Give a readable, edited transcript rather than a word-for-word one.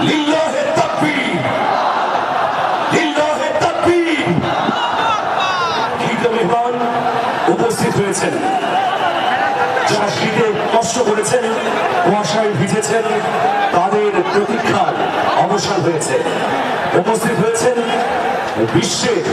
লিল্লাহে তাকবীর, লিল্লাহে তাকবীর। শীতে মেহমান উপস্থিত হয়েছেন, যারা শীতে কষ্ট করেছেন, কুয়াশায় ভিজেছেন, তাদের প্রতীক্ষার অবসান হয়েছে। উপস্থিত হয়েছেন বিশ্বের